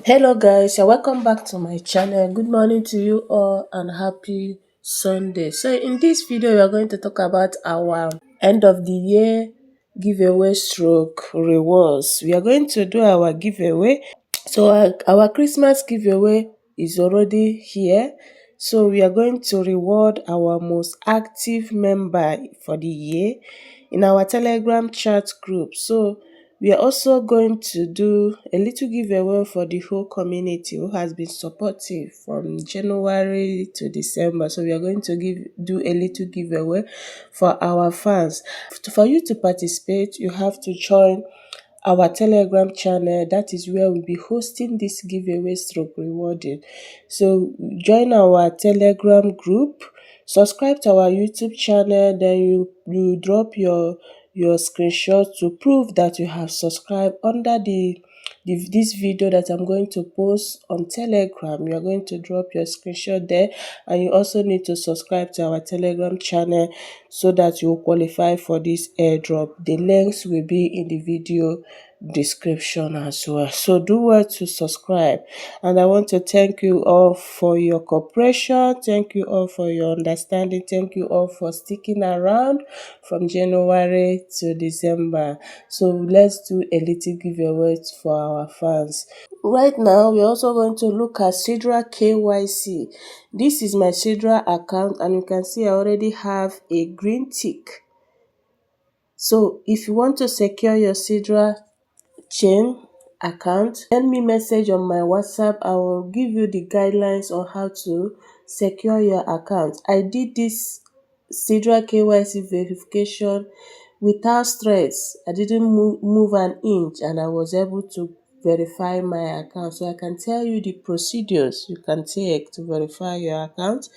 Hello guys, you're welcome back to my channel. Good morning to you all and happy Sunday. So in this video we are going to talk about our end of the year giveaway stroke rewards. We are going to do our giveaway. So our Christmas giveaway is already here. So we are going to reward our most active member for the year in our Telegram chat group. So we are also going to do a little giveaway for the whole community who has been supportive from January to December. So we are going to do a little giveaway for our fans. For you to participate, you have to join our Telegram channel. That is where we'll be hosting this giveaway stroke rewarding. So join our Telegram group, subscribe to our YouTube channel, then you drop your screenshot to prove that you have subscribed under this video that I'm going to post on Telegram. You are going to drop your screenshot there, and you also need to subscribe to our Telegram channel so that you will qualify for this airdrop. The links will be in the video description as well. So do well to subscribe, and I want to thank you all for your cooperation. Thank you all for your understanding. Thank you all for sticking around from January to December. So let's do a little giveaway for our fans. Right now we're also going to look at Sidra KYC. This is my Sidra account, and you can see I already have a green tick. So if you want to secure your Sidra chain account, send me message on my WhatsApp. I will give you the guidelines on how to secure your account. I did this Sidra KYC verification without stress. I didn't move an inch, and I was able to verify my account. So I can tell you the procedures you can take to verify your account.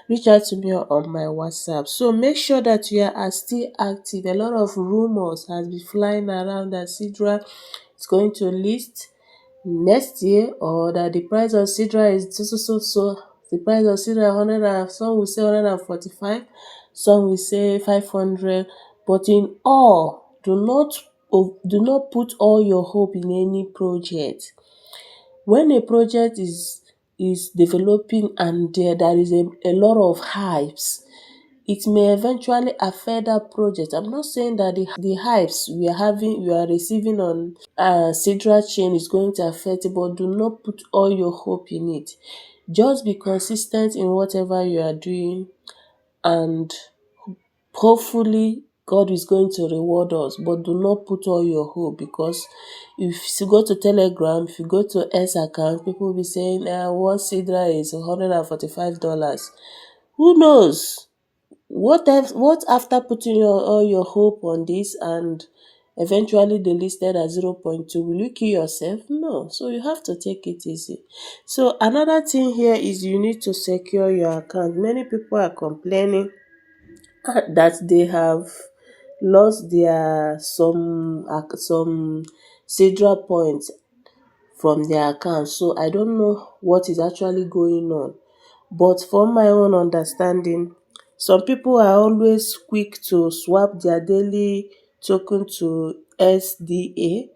Reach out to me on my WhatsApp. So make sure that you are still active. A lot of rumors has been flying around that Sidra is going to list next year, or that the price of Sidra is so. The price of Sidra 100, and some will say 145, some will say 500. But in all, do not put all your hope in any project. When a project is developing and there is a lot of hypes, it may eventually affect that project. I'm not saying that the hypes we are receiving on Sidra chain is going to affect it, but do not put all your hope in it. Just be consistent in whatever you are doing, and hopefully God is going to reward us. But do not put all your hope, because if you go to Telegram, if you go to S account, people will be saying one Sidra is $145. Who knows? What after putting all your hope on this and eventually they listed at 0.2, will you kill yourself? No. So you have to take it easy. So another thing here is you need to secure your account. Many people are complaining that they have lost their some Sidra points from their account. So I don't know what is actually going on, but from my own understanding, some people are always quick to swap their daily token to SDA.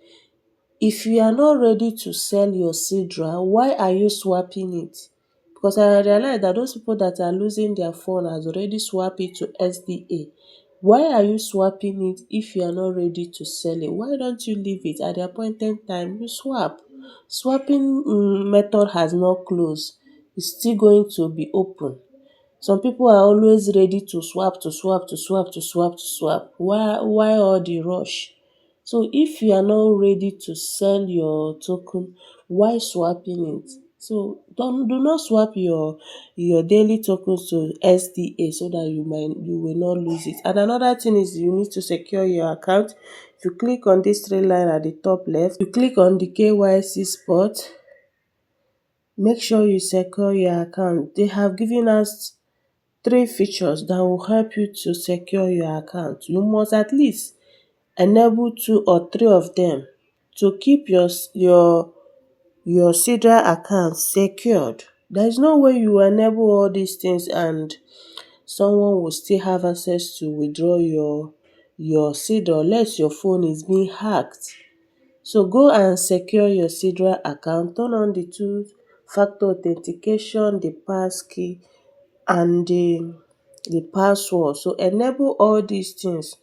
If you are not ready to sell your Sidra, why are you swapping it? Because I realize that those people that are losing their phone has already swapped it to SDA. Why are you swapping it if you are not ready to sell it? Why don't you leave it at the appointed time? You swap. Swapping method has not closed. It's still going to be open. Some people are always ready to swap. Why all the rush? So if you are not ready to sell your token, why swapping it? So do not swap your daily tokens to SDA so that you will not lose it. And another thing is you need to secure your account. If you click on this three line at the top left, you click on the KYC spot. Make sure you secure your account. They have given us 3 features that will help you to secure your account. You must at least enable 2 or 3 of them to keep your Sidra account secured. There is no way you enable all these things and someone will still have access to withdraw your Sidra unless your phone is being hacked. So go and secure your Sidra account, turn on the two-factor authentication, the passkey and the password. So enable all these things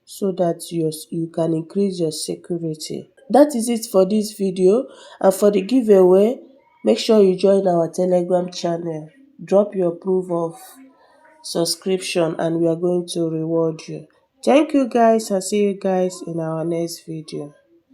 so that you can increase your security. That is it for this video. And for the giveaway, make sure you join our Telegram channel. Drop your proof of subscription and we are going to reward you. Thank you guys, and see you guys in our next video.